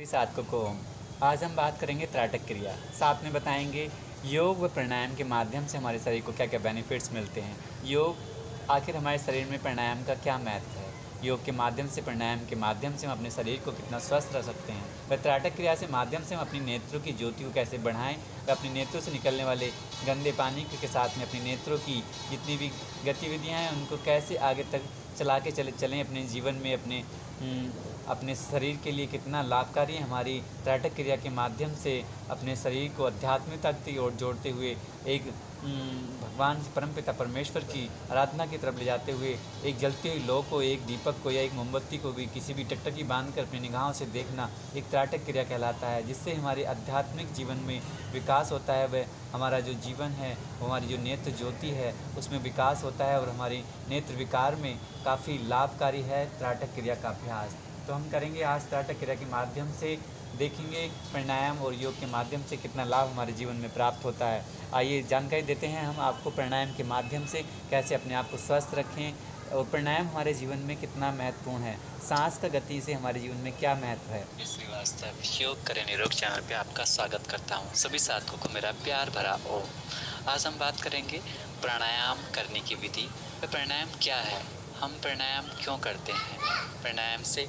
सभी साधकों को आज हम बात करेंगे त्राटक क्रिया। साथ में बताएंगे योग व प्राणायाम के माध्यम से हमारे शरीर को क्या क्या बेनिफिट्स मिलते हैं। योग आखिर हमारे शरीर में प्राणायाम का क्या महत्व है। योग के माध्यम से, प्राणायाम के माध्यम से हम अपने शरीर को कितना स्वस्थ रख सकते हैं। व त्राटक क्रिया से माध्यम से हम अपनी नेत्रों की ज्योति को कैसे बढ़ाएं व अपने नेत्रों से निकलने वाले गंदे पानी के साथ में अपनी नेत्रों की जितनी भी गतिविधियां हैं उनको कैसे आगे तक चला के चलें अपने जीवन में, अपने शरीर के लिए कितना लाभकारी है। हमारी त्राटक क्रिया के माध्यम से अपने शरीर को आध्यात्मिकता की ओर जोड़ते हुए एक भगवान परमपिता परमेश्वर की आराधना की तरफ ले जाते हुए एक जलती हुई लौ को, एक दीपक को या एक मोमबत्ती को भी किसी भी टकटकी बांध कर अपनी निगाहों से देखना एक त्राटक क्रिया कहलाता है, जिससे हमारे आध्यात्मिक जीवन में विकास होता है। वह हमारा जो जीवन है, वो हमारी जो नेत्र ज्योति है उसमें विकास होता है और हमारी नेत्र विकार में काफ़ी लाभकारी है त्राटक क्रिया का अभ्यास। तो हम करेंगे आज त्राटक क्रिया के माध्यम से, देखेंगे प्राणायाम और योग के माध्यम से कितना लाभ हमारे जीवन में प्राप्त होता है। आइए जानकारी देते हैं हम आपको प्राणायाम के माध्यम से कैसे अपने आप को स्वस्थ रखें और प्राणायाम हमारे जीवन में कितना महत्वपूर्ण है। सांस का गति से हमारे जीवन में क्या महत्व है। श्रीवास्तव योग करें निरोग चैनल पे आपका स्वागत करता हूँ। सभी साधकों को मेरा प्यार भरा ओम। आज हम बात करेंगे प्राणायाम करने की विधि। प्राणायाम क्या है, हम प्राणायाम क्यों करते हैं, प्राणायाम से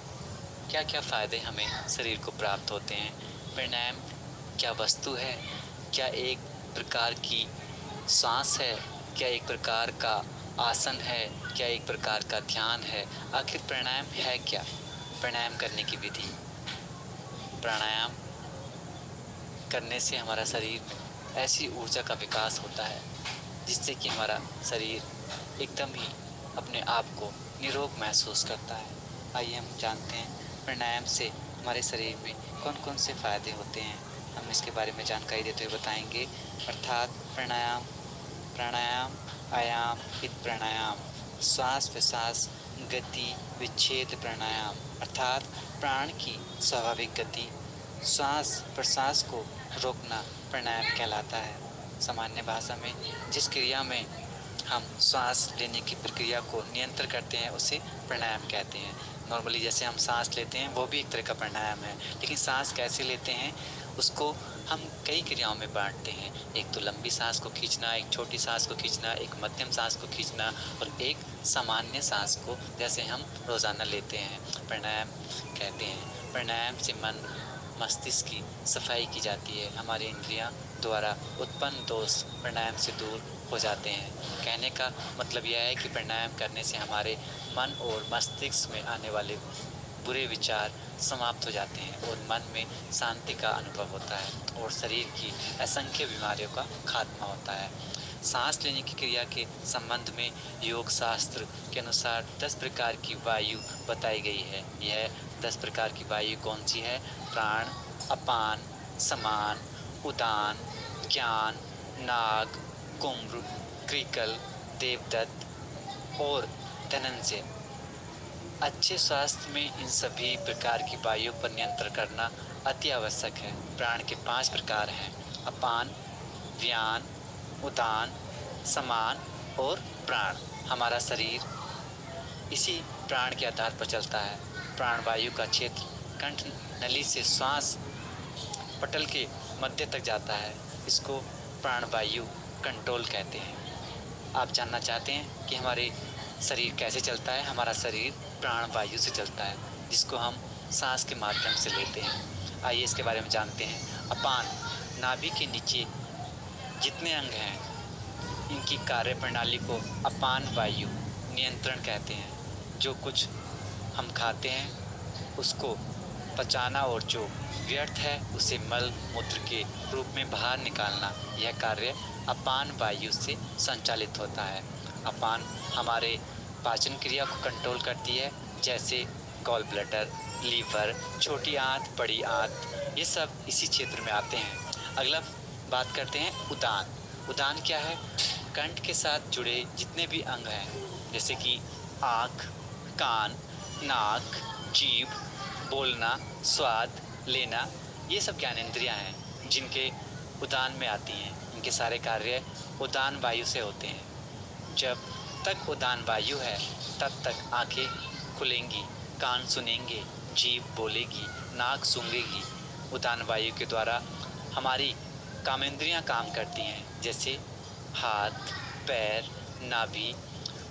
क्या क्या फ़ायदे हमें शरीर को प्राप्त होते हैं, प्राणायाम क्या वस्तु है, क्या एक प्रकार की सांस है, क्या एक प्रकार का आसन है, क्या एक प्रकार का ध्यान है, आखिर प्राणायाम है क्या, प्राणायाम करने की विधि। प्राणायाम करने से हमारा शरीर में ऐसी ऊर्जा का विकास होता है जिससे कि हमारा शरीर एकदम ही अपने आप को निरोग महसूस करता है। आइए हम जानते हैं प्राणायाम से हमारे शरीर में कौन कौन से फ़ायदे होते हैं, हम इसके बारे में जानकारी देते हुए बताएंगे। अर्थात प्राणायाम आयाम हित प्राणायाम, श्वास प्रश्वास गति विच्छेद प्राणायाम, अर्थात प्राण की स्वाभाविक गति, श्वास प्रश्वास को रोकना प्राणायाम कहलाता है। सामान्य भाषा में जिस क्रिया में हम श्वास लेने की प्रक्रिया को नियंत्रण करते हैं उसे प्राणायाम कहते हैं। नॉर्मली जैसे हम सांस लेते हैं वो भी एक तरह का प्राणायाम है, लेकिन सांस कैसे लेते हैं उसको हम कई क्रियाओं में बांटते हैं। एक तो लंबी सांस को खींचना, एक छोटी सांस को खींचना, एक मध्यम सांस को खींचना और एक सामान्य सांस को जैसे हम रोज़ाना लेते हैं प्राणायाम कहते हैं। प्राणायाम से मन मस्तिष्क की सफाई की जाती है, हमारी इंद्रियां द्वारा उत्पन्न दोष प्राणायाम से दूर हो जाते हैं। कहने का मतलब यह है कि प्राणायाम करने से हमारे मन और मस्तिष्क में आने वाले बुरे विचार समाप्त हो जाते हैं और मन में शांति का अनुभव होता है और शरीर की असंख्य बीमारियों का खात्मा होता है। सांस लेने की क्रिया के संबंध में योग शास्त्र के अनुसार 10 प्रकार की वायु बताई गई है। यह 10 प्रकार की वायु कौन सी है? प्राण, अपान, समान, उदान, ज्ञान, नाग, कुम्र, क्रिकल, देवदत्त और धनंजय। अच्छे स्वास्थ्य में इन सभी प्रकार की वायु पर नियंत्रण करना अति आवश्यक है। प्राण के 5 प्रकार हैं: अपान, व्यान, उदान, समान और प्राण। हमारा शरीर इसी प्राण के आधार पर चलता है। प्राण वायु का क्षेत्र कंठ नली से श्वास पटल के मध्य तक जाता है, इसको प्राण वायु कंट्रोल कहते हैं। आप जानना चाहते हैं कि हमारे शरीर कैसे चलता है? हमारा शरीर प्राण वायु से चलता है, जिसको हम सांस के माध्यम से लेते हैं। आइए इसके बारे में जानते हैं। अपान, नाभि के नीचे जितने अंग हैं इनकी कार्य प्रणाली को अपान वायु नियंत्रण कहते हैं। जो कुछ हम खाते हैं उसको पचाना और जो व्यर्थ है उसे मल मूत्र के रूप में बाहर निकालना, यह कार्य अपान वायु से संचालित होता है। अपान हमारे पाचन क्रिया को कंट्रोल करती है, जैसे गॉल ब्लैडर, लीवर, छोटी आंत, बड़ी आंत, ये सब इसी क्षेत्र में आते हैं। अगला बात करते हैं उदान। उदान क्या है? कंठ के साथ जुड़े जितने भी अंग हैं, जैसे कि आँख, कान, नाक, जीभ, बोलना, स्वाद लेना, ये सब ज्ञानेंद्रियां हैं जिनके उदान में आती हैं। इनके सारे कार्य उदान वायु से होते हैं। जब तक उदान वायु है तब तक आंखें खुलेंगी, कान सुनेंगे, जीभ बोलेगी, नाक सूंघेगी। उदान वायु के द्वारा हमारी कामेंद्रियां काम करती हैं, जैसे हाथ, पैर, नाभि,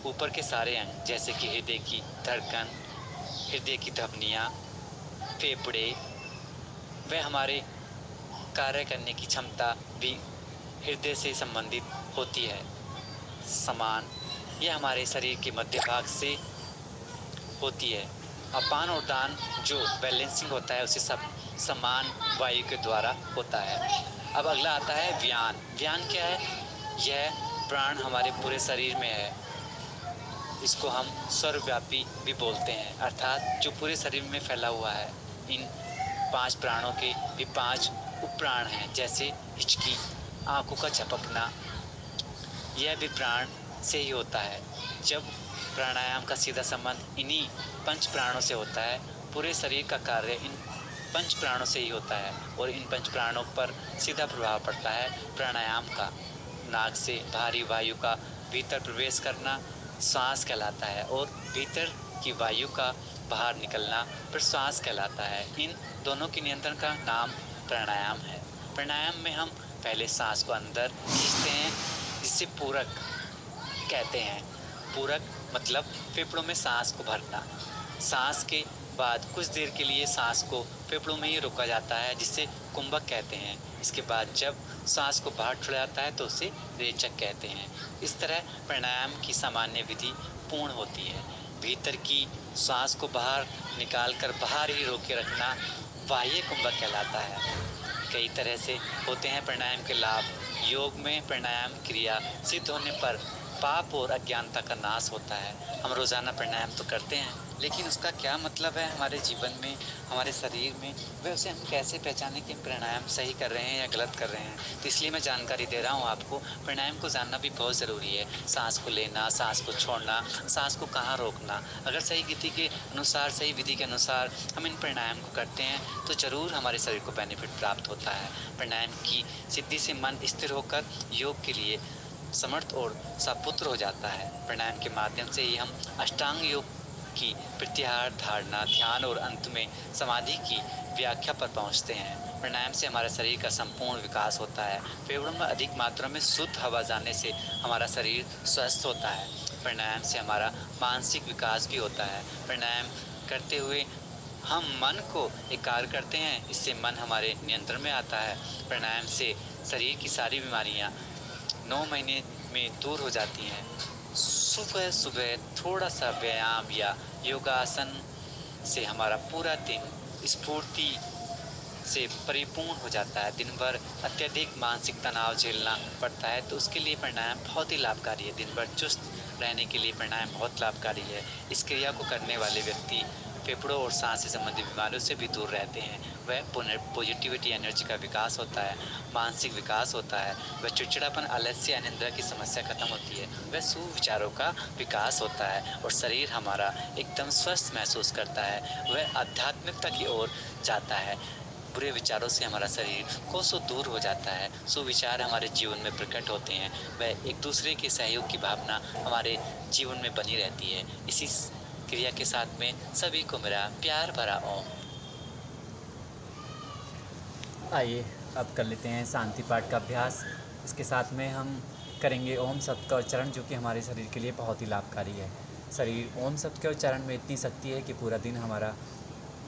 ऊपर के सारे अंग जैसे कि हृदय की धड़कन, हृदय की धमनियाँ, फेफड़े, वह हमारे कार्य करने की क्षमता भी हृदय से संबंधित होती है। समान यह हमारे शरीर के मध्य भाग से होती है। अपान और दान जो बैलेंसिंग होता है उसे सब समान वायु के द्वारा होता है। अब अगला आता है व्यान। व्यान क्या है? यह प्राण हमारे पूरे शरीर में है। इसको हम सर्वव्यापी भी बोलते हैं, अर्थात जो पूरे शरीर में फैला हुआ है। इन 5 प्राणों के भी 5 उपप्राण हैं, जैसे हिचकी, आंखों का झपकना, यह भी प्राण से ही होता है। जब प्राणायाम का सीधा संबंध इन्हीं 5 प्राणों से होता है, पूरे शरीर का कार्य इन 5 प्राणों से ही होता है और इन 5 प्राणों पर सीधा प्रभाव पड़ता है प्राणायाम का। नाक से भारी वायु का भीतर प्रवेश करना श्वास कहलाता है और भीतर की वायु का बाहर निकलना प्रश्वास कहलाता है। इन दोनों के नियंत्रण का नाम प्राणायाम है। प्राणायाम में हम पहले सांस को अंदर खींचते हैं, जिसे पूरक कहते हैं। पूरक मतलब फेफड़ों में सांस को भरना। सांस के बाद कुछ देर के लिए सांस को फेफड़ों में ही रोका जाता है, जिसे कुंभक कहते हैं। इसके बाद जब सांस को बाहर छोड़ा जाता है तो उसे रेचक कहते हैं। इस तरह प्राणायाम की सामान्य विधि पूर्ण होती है। भीतर की सांस को बाहर निकालकर बाहर ही रोके रखना बाह्य कुंभक कहलाता है। कई तरह से होते हैं प्राणायाम के लाभ। योग में प्राणायाम क्रिया सिद्ध होने पर पाप और अज्ञानता का नाश होता है। हम रोज़ाना प्राणायाम तो करते हैं, लेकिन उसका क्या मतलब है हमारे जीवन में, हमारे शरीर में, वह उसे हम कैसे पहचानें कि हम प्राणायाम सही कर रहे हैं या गलत कर रहे हैं। तो इसलिए मैं जानकारी दे रहा हूँ आपको। प्राणायाम को जानना भी बहुत ज़रूरी है। सांस को लेना, सांस को छोड़ना, सांस को कहाँ रोकना। अगर सही विधि के अनुसार, सही विधि के अनुसार हम इन प्राणायाम को करते हैं तो ज़रूर हमारे शरीर को बेनिफिट प्राप्त होता है। प्राणायाम की सिद्धि से मन स्थिर होकर योग के लिए समर्थ और सपुत्र हो जाता है। प्राणायाम के माध्यम से ही हम अष्टांग योग की प्रत्याहार, धारणा, ध्यान और अंत में समाधि की व्याख्या पर पहुंचते हैं। प्राणायाम से हमारा शरीर का संपूर्ण विकास होता है। फेफड़ों में अधिक मात्रा में शुद्ध हवा जाने से हमारा शरीर स्वस्थ होता है। प्राणायाम से हमारा मानसिक विकास भी होता है। प्राणायाम करते हुए हम मन को एकाग्र करते हैं, इससे मन हमारे नियंत्रण में आता है। प्राणायाम से शरीर की सारी बीमारियां 9 महीने में दूर हो जाती हैं। सुबह सुबह थोड़ा सा व्यायाम या योगासन से हमारा पूरा दिन स्फूर्ति से परिपूर्ण हो जाता है। दिन भर अत्यधिक मानसिक तनाव झेलना पड़ता है, तो उसके लिए प्राणायाम बहुत ही लाभकारी है। दिन भर चुस्त रहने के लिए प्राणायाम बहुत लाभकारी है। इस क्रिया को करने वाले व्यक्ति फेफड़ों और सांस से संबंधित बीमारियों से भी दूर रहते हैं। वह पॉजिटिविटी, एनर्जी का विकास होता है, मानसिक विकास होता है, वह चिड़चिड़ापन, आलस्य, अनिद्रा की समस्या खत्म होती है, वह सुविचारों का विकास होता है और शरीर हमारा एकदम स्वस्थ महसूस करता है। वह आध्यात्मिकता की ओर जाता है। बुरे विचारों से हमारा शरीर कोसों दूर हो जाता है। सुविचार हमारे जीवन में प्रकट होते हैं। वह एक दूसरे के सहयोग की भावना हमारे जीवन में बनी रहती है। इसी क्रिया के साथ में सभी को मेरा प्यार भरा ओम। आइए अब कर लेते हैं शांति पाठ का अभ्यास। इसके साथ में हम करेंगे ओम शब्द का उच्चारण, जो कि हमारे शरीर के लिए बहुत ही लाभकारी है। शरीर ओम शब्द के उच्चारण में इतनी शक्ति है कि पूरा दिन हमारा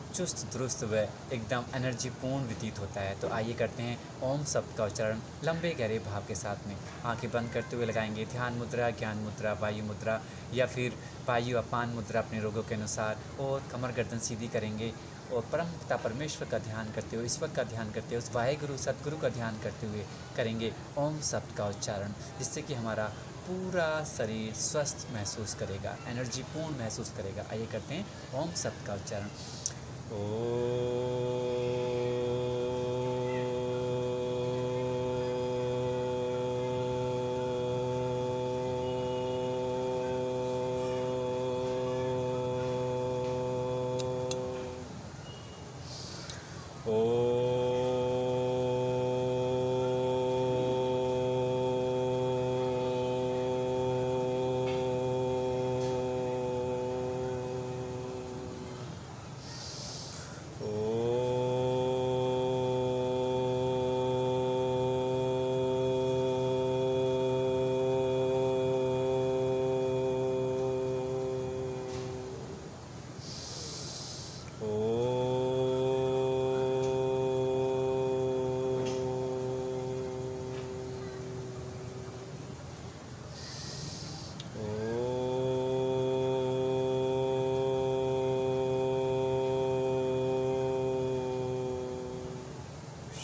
चुस्त दुरुस्त व एकदम एनर्जीपूर्ण व्यतीत होता है। तो आइए करते हैं ओम शब्द का उच्चारण लंबे गहरे भाव के साथ में। आंखें बंद करते हुए लगाएंगे ध्यान मुद्रा, ज्ञान मुद्रा, वायु मुद्रा या फिर वायु अपान मुद्रा अपने रोगों के अनुसार, और कमर गर्दन सीधी करेंगे और परम पिता परमेश्वर का ध्यान करते हुए, ईश्वर का ध्यान करते हुए, उस वाहेगुरु सदगुरु का ध्यान करते हुए करेंगे ओम शब्द का उच्चारण, जिससे कि हमारा पूरा शरीर स्वस्थ महसूस करेगा, एनर्जीपूर्ण महसूस करेगा। आइए करते हैं ओम शब्द का उच्चारण। ओ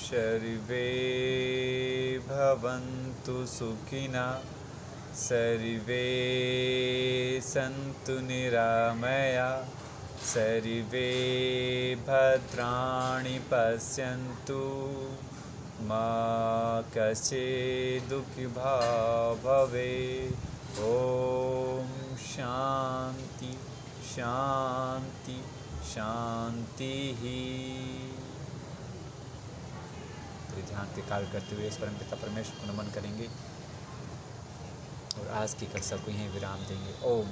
सर्वे भवन्तु सुखिनः सर्वे सन्तु निरामयाः सर्वे भद्राणि पश्यन्तु मा कश्चित् दुःखभाग् भवेत्। ॐ शान्ति शान्ति शान्तिः। तो ध्यान के कार्य करते हुए इस परमपिता परमेश्वर को नमन करेंगे और आज की कक्षा को यहीं विराम देंगे। ओम।